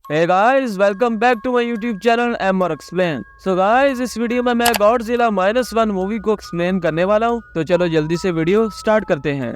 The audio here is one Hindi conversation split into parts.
Hey guys, welcome back to my YouTube channel Amor Explain। So guys, इस वीडियो में मैं गॉडजिला -1 मूवी को एक्सप्लेन करने वाला हूँ। तो चलो जल्दी से वीडियो स्टार्ट करते हैं।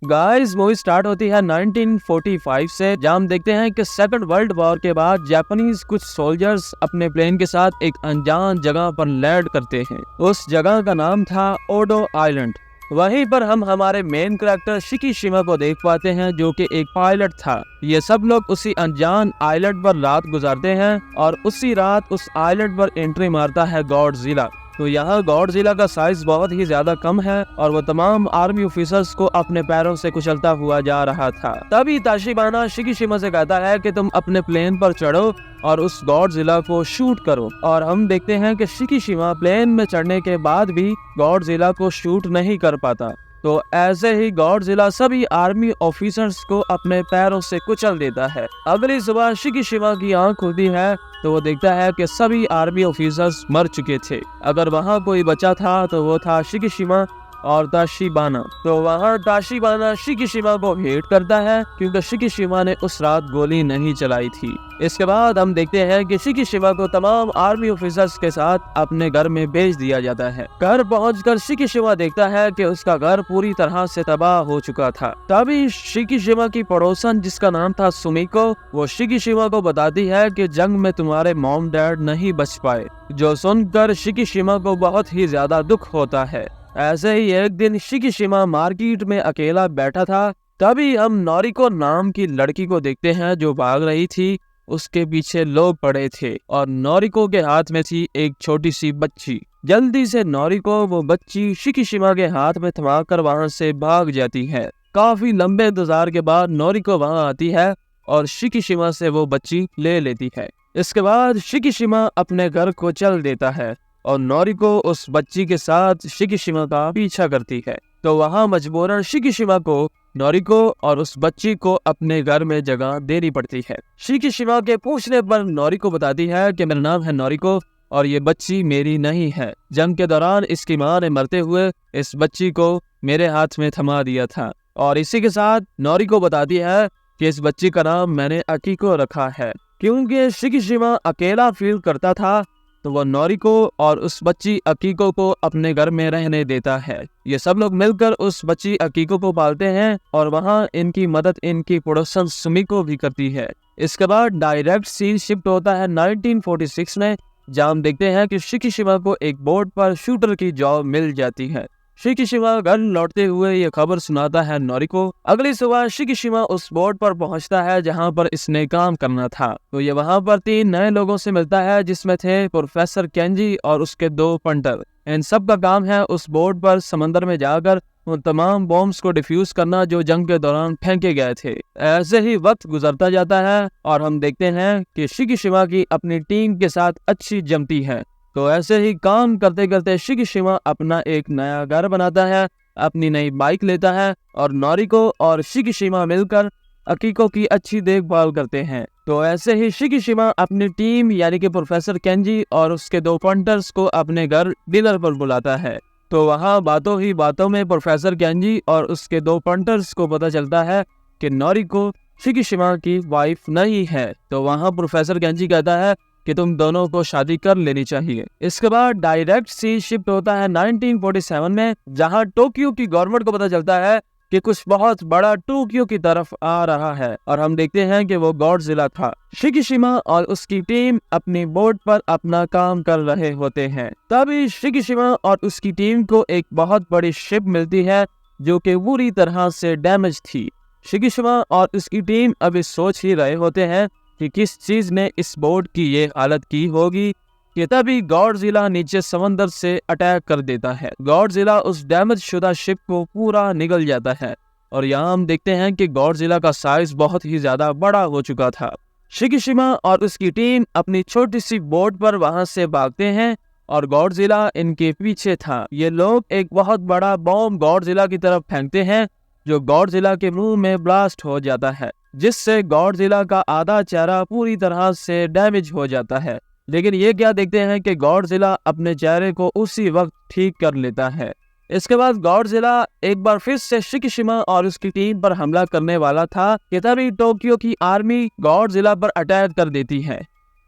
गाइस, मूवी स्टार्ट होती है 1945 से, जहाँ हम देखते हैं कि सेकंड वर्ल्ड वॉर के बाद जापानीज कुछ सोल्जर्स अपने प्लेन के साथ एक अनजान जगह पर लैंड करते हैं। उस जगह का नाम था ओडो आइलैंड। वहीं पर हम हमारे मेन कैरेक्टर शिकीशिमा को देख पाते हैं, जो कि एक पायलट था। ये सब लोग उसी अनजान आइलैंड पर रात गुजारते हैं और उसी रात उस आइलैंड पर एंट्री मारता है गॉडजिला। तो यहाँ गॉडजिला का साइज बहुत ही ज्यादा कम है और वो तमाम आर्मी ऑफिसर्स को अपने पैरों से कुचलता हुआ जा रहा था। तभी ताशिबाना शिकीशिमा से कहता है कि तुम अपने प्लेन पर चढ़ो और उस गॉडजिला को शूट करो। और हम देखते हैं कि शिकीशिमा प्लेन में चढ़ने के बाद भी गॉडजिला को शूट नहीं कर पाता। तो ऐसे ही गॉडजिला सभी आर्मी ऑफिसर्स को अपने पैरों से कुचल देता है। अगली सुबह शिकीशिमा की आंख खुलती है तो वो देखता है कि सभी आर्मी ऑफिसर्स मर चुके थे। अगर वहाँ कोई बचा था तो वो था शिकीशिमा और ताशिबाना। तो वहाँ ताशिबाना शिकीशिमा को हेट करता है क्योंकि शिकीशिमा ने उस रात गोली नहीं चलाई थी। इसके बाद हम देखते हैं कि शिकीशिमा को तमाम आर्मी ऑफिसर्स के साथ अपने घर में भेज दिया जाता है। घर पहुंचकर शिकीशिमा देखता है कि उसका घर पूरी तरह से तबाह हो चुका था। तभी शिकीशिमा की पड़ोसन, जिसका नाम था सुमिको, वो शिकीशिमा को बताती है कि जंग में तुम्हारे मॉम डैड नहीं बच पाए। जो सुनकर शिकीशिमा को बहुत ही ज्यादा दुख होता है। ऐसे ही एक दिन शिकीशिमा मार्केट में अकेला बैठा था। तभी हम नोरिको नाम की लड़की को देखते हैं जो भाग रही थी। उसके पीछे लोग पड़े थे और नोरिको के हाथ में थी एक छोटी सी बच्ची। जल्दी से नोरिको वो बच्ची शिकीशिमा के हाथ में थमाकर वहां से भाग जाती है। काफी लंबे इंतजार के बाद नोरिको वहां आती है और शिकीशिमा से वो बच्ची ले लेती है। इसके बाद शिकीशिमा अपने घर को चल देता है और नोरिको उस बच्ची के साथ शिकीशिमा का पीछा करती है। तो वहाँ मजबूरन शिकीशिमा को नोरिको और उस बच्ची को अपने घर में जगह देनी पड़ती है। शिकीशिमा के पूछने पर नोरिको बताती है कि मेरा नाम है नोरिको और ये बच्ची मेरी नहीं है। जंग के दौरान इसकी माँ ने मरते हुए इस बच्ची को मेरे हाथ में थमा दिया था। और इसी के साथ नोरिको बताती है कि इस बच्ची का नाम मैंने अकीको रखा है। क्योंकि शिकीशिमा अकेला फील करता था तो वो नोरिको और उस बच्ची अकीको को अपने घर में रहने देता है। ये सब लोग मिलकर उस बच्ची अकीको को पालते हैं और वहाँ इनकी मदद इनकी पड़ोसन सुमिको भी करती है। इसके बाद डायरेक्ट सीन शिफ्ट होता है 1946 में, जहाँ हम देखते हैं कि शिकीशिमा को एक बोट पर शूटर की जॉब मिल जाती है। शिकीशिमा घर लौटते हुए ये खबर सुनाता है नोरिको। अगली सुबह शिकीशिमा उस बोट पर पहुंचता है जहां पर इसने काम करना था। तो ये वहां पर 3 नए लोगों से मिलता है, जिसमें थे प्रोफेसर केंजी और उसके 2 पंटर। इन सब का काम है उस बोट पर समंदर में जाकर उन तमाम बॉम्ब्स को डिफ्यूज करना जो जंग के दौरान फेंके गए थे। ऐसे ही वक्त गुजरता जाता है और हम देखते हैं कि शिकीशिमा की अपनी टीम के साथ अच्छी जमती है। तो ऐसे ही काम करते करते शिकीशिमा अपना एक नया घर बनाता है, अपनी नई बाइक लेता है और नोरिको और शिकीशिमा मिलकर अकीको की अच्छी देखभाल करते हैं। तो ऐसे ही शिकीशिमा अपनी टीम यानी कि प्रोफेसर केंजी और उसके 2 पंटर्स को अपने घर डिनर पर बुलाता है। तो वहाँ बातों ही बातों में प्रोफेसर केंजी और उसके 2 पंटर्स को पता चलता है कि नोरिको शिकीशिमा की वाइफ नहीं है। तो वहाँ प्रोफेसर केंजी कहता है कि तुम दोनों को शादी कर लेनी चाहिए। इसके बाद डायरेक्ट सीन शिफ्ट होता है 1947 में, जहां टोक्यो की गवर्नमेंट को पता चलता है कि कुछ बहुत बड़ा टोक्यो की तरफ आ रहा है और हम देखते हैं कि वो गॉडजिला था। शिकीशिमा और उसकी टीम अपनी बोट पर अपना काम कर रहे होते हैं। तभी शिकीशिमा और उसकी टीम को एक बहुत बड़ी शिप मिलती है जो कि बुरी तरह से डैमेज थी। शिकीशिमा और उसकी टीम अभी सोच ही रहे होते हैं कि किस चीज ने इस बोट की ये हालत की होगी कि तभी गॉडजिला नीचे समंदर से अटैक कर देता है। गॉडजिला उस डैमेज शुदा शिप को पूरा निगल जाता है और यहाँ हम देखते हैं कि गॉडजिला का साइज बहुत ही ज्यादा बड़ा हो चुका था। शिकीशिमा और उसकी टीम अपनी छोटी सी बोट पर वहां से भागते हैं और गॉडजिला इनके पीछे था। ये लोग एक बहुत बड़ा बॉम्ब गॉडजिला की तरफ फेंकते हैं जो गॉडजिला के मुंह में ब्लास्ट हो जाता है, जिससे गॉडजिला का आधा चेहरा पूरी तरह से डैमेज हो जाता है। लेकिन ये क्या देखते हैं कि गॉडजिला अपने चेहरे को उसी वक्त ठीक कर लेता है। इसके बाद गॉडजिला एक बार फिर से शिकीशिमा और उसकी टीम पर हमला करने वाला था कि तभी टोक्यो की आर्मी गॉडजिला पर अटैक कर देती है,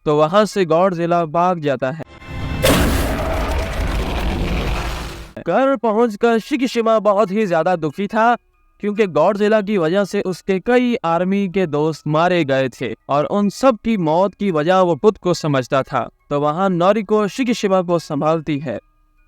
तो वहां से गॉडजिला भाग जाता है। घर पहुंचकर शिकीशिमा बहुत ही ज्यादा दुखी था क्योंकि गॉडजिला की वजह से उसके कई आर्मी के दोस्त मारे गए थे और उन सब की मौत की वजह वो खुद को समझता था। तो वहां नोरिको शिकीशिमा को संभालती है।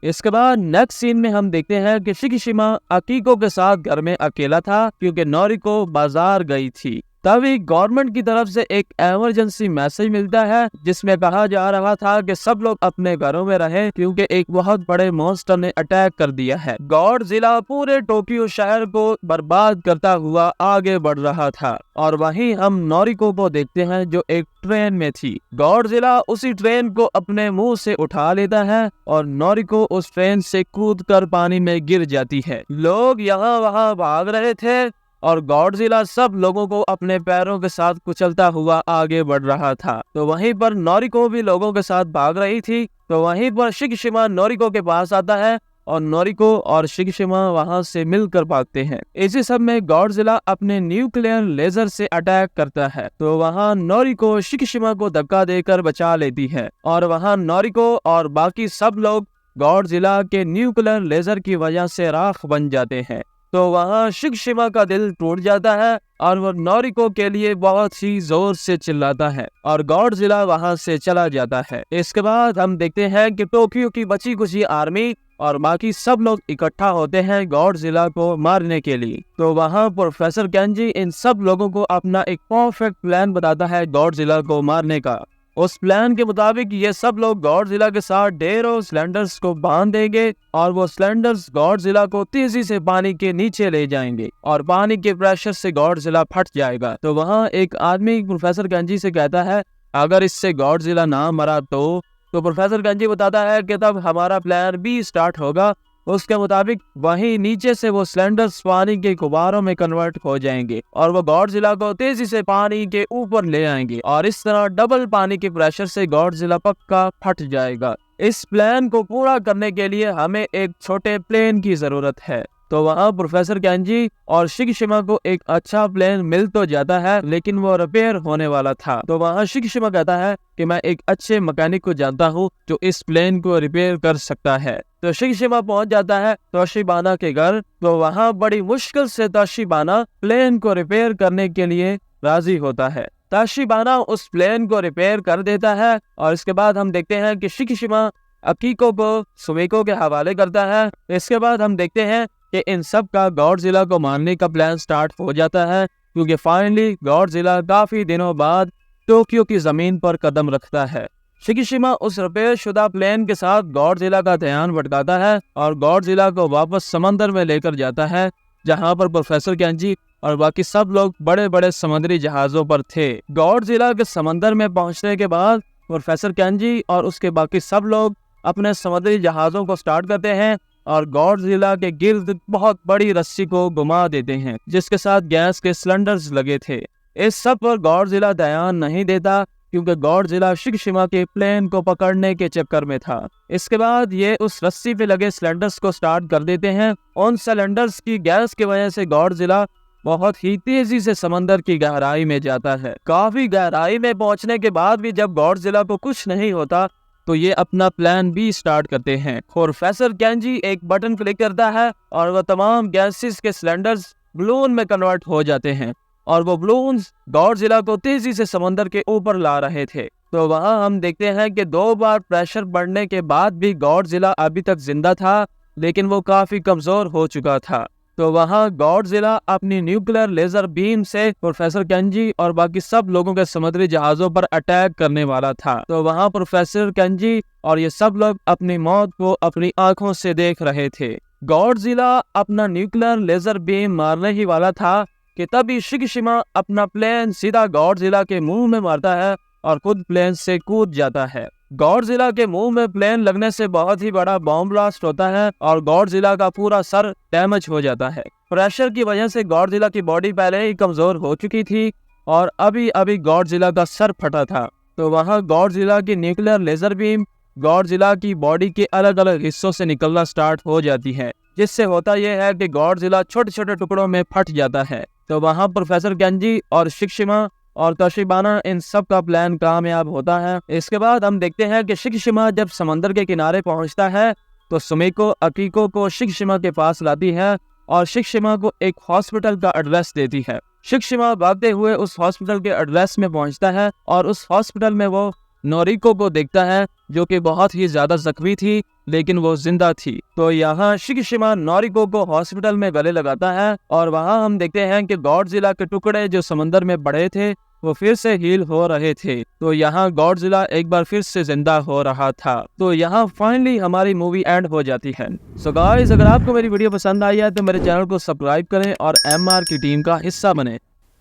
इसके बाद नेक्स्ट सीन में हम देखते हैं कि शिकीशिमा अकीको के साथ घर में अकेला था क्योंकि नोरिको बाजार गई थी। तभी गवर्नमेंट की तरफ से एक इमरजेंसी मैसेज मिलता है जिसमें कहा जा रहा था कि सब लोग अपने घरों में रहें क्योंकि एक बहुत बड़े मॉन्स्टर ने अटैक कर दिया है। गॉडजिला पूरे टोक्यो शहर को बर्बाद करता हुआ आगे बढ़ रहा था और वहीं हम नोरिको को देखते हैं जो एक ट्रेन में थी। गॉडजिला उसी ट्रेन को अपने मुंह से उठा लेता है और नोरिको उस ट्रेन से कूदकर पानी में गिर जाती है। लोग यहाँ वहाँ भाग रहे थे और गॉडजिला सब लोगों को अपने पैरों के साथ कुचलता हुआ आगे बढ़ रहा था। तो वहीं पर नोरिको भी लोगों के साथ भाग रही थी। तो वहीं पर शिकीशिमा नोरिको के पास आता है और नोरिको और शिकीशिमा वहां से मिलकर भागते हैं। इसी सब में गॉडजिला अपने न्यूक्लियर लेजर से अटैक करता है। तो वहां नोरिको शिकीशिमा को धक्का देकर बचा लेती है और वहां नोरिको और बाकी सब लोग गॉडजिला के न्यूक्लियर लेजर की वजह से राख बन जाते हैं। तो वहाँ शिकीशिमा का दिल टूट जाता है और वो नोरिको के लिए बहुत ही जोर से चिल्लाता है और गॉडजिला वहाँ से चला जाता है। इसके बाद हम देखते हैं कि टोक्यो की बची कुची आर्मी और बाकी सब लोग इकट्ठा होते हैं गॉडजिला को मारने के लिए। तो वहाँ प्रोफेसर केंजी इन सब लोगों को अपना एक परफेक्ट प्लान बताता है गॉडजिला को मारने का। उस प्लान के मुताबिक ये सब लोग गॉडजिला के साथ ढेरों सिलेंडर्स को बांध देंगे और वो सिलेंडर्स गॉडजिला को तेजी से पानी के नीचे ले जाएंगे और पानी के प्रेशर से गॉडजिला फट जाएगा। तो वहाँ एक आदमी प्रोफेसर केंजी से कहता है अगर इससे गॉडजिला ना मरा तो प्रोफेसर केंजी बताता है कि तब हमारा प्लान बी स्टार्ट होगा। उसके मुताबिक वहीं नीचे से वो सिलेंडर्स पानी के गुब्बारों में कन्वर्ट हो जाएंगे और वो गॉडजिला को तेजी से पानी के ऊपर ले आएंगे और इस तरह डबल पानी के प्रेशर से गॉडजिला पक्का फट जाएगा। इस प्लान को पूरा करने के लिए हमें एक छोटे प्लेन की जरूरत है। तो वहाँ प्रोफेसर केंजी और शिकीशिमा को एक अच्छा प्लेन मिल तो जाता है लेकिन वो रिपेयर होने वाला था। तो वहाँ शिकीशिमा कहता है कि मैं एक अच्छे मैकेनिक को जानता हूँ जो इस प्लेन को रिपेयर कर सकता है। तो शिकीशिमा पहुंच जाता है तोशिबाना के घर। तो वहाँ बड़ी मुश्किल से तोशिबाना प्लेन को रिपेयर करने के लिए राजी होता है। तोशिबाना उस प्लेन को रिपेयर कर देता है और इसके बाद हम देखते हैं कि शिकीशिमा अकीको को सुमिको के हवाले करता है। इसके बाद हम देखते हैं कि इन सब का गॉडजिला को मारने का प्लान स्टार्ट हो जाता है क्योंकि फाइनली गॉडजिला काफी दिनों बाद टोक्यो की जमीन पर कदम रखता है। शिकीशिमा उस रिपेयर शुदा प्लेन के साथ गॉडजिला का ध्यान भटकाता है और गॉडजिला को वापस समंदर में लेकर जाता है जहां पर प्रोफेसर केंजी और बाकी सब लोग बड़े बड़े समुद्री जहाजों पर थे। गॉडजिला के समंदर में पहुंचने के बाद प्रोफेसर केंजी और उसके बाकी सब लोग अपने समुद्री जहाजों को स्टार्ट करते हैं और गॉडजिला के गिर्द बहुत बड़ी रस्सी को घुमा देते हैं जिसके साथ गैस के सिलेंडर्स लगे थे। इस सब पर गॉडजिला ध्यान नहीं देता क्योंकि गॉडजिला शिकीशिमा के प्लेन को पकड़ने के चक्कर में था। इसके बाद ये उस रस्सी पे लगे सिलेंडर्स को स्टार्ट कर देते हैं। उन सिलेंडर्स की गैस की वजह से गॉडजिला बहुत ही तेजी से समंदर की गहराई में जाता है। काफी गहराई में पहुंचने के बाद भी जब गॉडजिला को कुछ नहीं होता तो ये अपना प्लान बी स्टार्ट करते हैं। प्रोफेसर केंजी एक बटन क्लिक करता है और वह तमाम गैसेस के सिलेंडर्स बलून में कन्वर्ट हो जाते हैं और वो बलून्स गॉडजिला को तेजी से समंदर के ऊपर ला रहे थे। तो वहाँ हम देखते हैं कि 2 बार प्रेशर बढ़ने के बाद भी गॉडजिला अभी तक जिंदा था लेकिन वो काफी कमजोर हो चुका था। तो वहाँ गॉडजिला अपनी न्यूक्लियर लेजर बीम से प्रोफेसर केंजी और बाकी सब लोगों के समुद्री जहाजों पर अटैक करने वाला था। तो वहाँ प्रोफेसर केंजी और ये सब लोग अपनी मौत को अपनी आंखों से देख रहे थे। गॉडजिला अपना न्यूक्लियर लेजर बीम मारने ही वाला था कि तभी शिकीशिमा अपना प्लेन सीधा गॉडजिला के मुंह में मारता है और खुद प्लेन से कूद जाता है। गॉडजिला के मुंह में प्लेन लगने से बहुत ही बड़ा बॉम्ब ब्लास्ट होता है और गॉडजिला का पूरा सर डैमेज हो जाता है। प्रेशर की वजह से गॉडजिला की बॉडी पहले ही कमजोर हो चुकी थी और अभी अभी गॉडजिला का सर फटा था। तो वहाँ गॉडजिला की न्यूक्लियर लेजर बीम गॉडजिला की बॉडी के अलग अलग हिस्सों से निकलना स्टार्ट हो जाती है, जिससे होता यह है कि गॉडजिला छोटे छोटे टुकड़ों में फट जाता है। तो वहाँ प्रोफेसर केंजी और शिक्षिमा और तशिबाना इन सब का प्लान कामयाब होता है। इसके बाद हम देखते हैं कि शिक्षिमा जब समंदर के किनारे पहुंचता है तो सुमिको अकीको को शिक्षिमा के पास लाती है और शिक्षिमा को एक हॉस्पिटल का एड्रेस देती है। शिक्षिमा भागते हुए उस हॉस्पिटल के एड्रेस में पहुंचता है और उस हॉस्पिटल में वो नोरिको को देखता है जो कि बहुत ही ज्यादा जख्मी थी लेकिन वो जिंदा थी। तो यहाँ शिक्षिमा नोरिको को हॉस्पिटल में गले लगाता है और वहाँ हम देखते हैं कि गॉडजिला के टुकड़े जो समंदर में पड़े थे वो फिर से हील हो रहे थे। तो यहाँ गॉडजिला एक बार फिर से जिंदा हो रहा था। तो यहाँ फाइनली हमारी मूवी एंड हो जाती है। सो गाइस, अगर आपको मेरी वीडियो पसंद आई है तो मेरे चैनल को सब्सक्राइब करें और MR की टीम का हिस्सा बने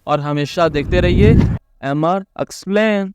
और हमेशा देखते रहिए MR एक्सप्लेन।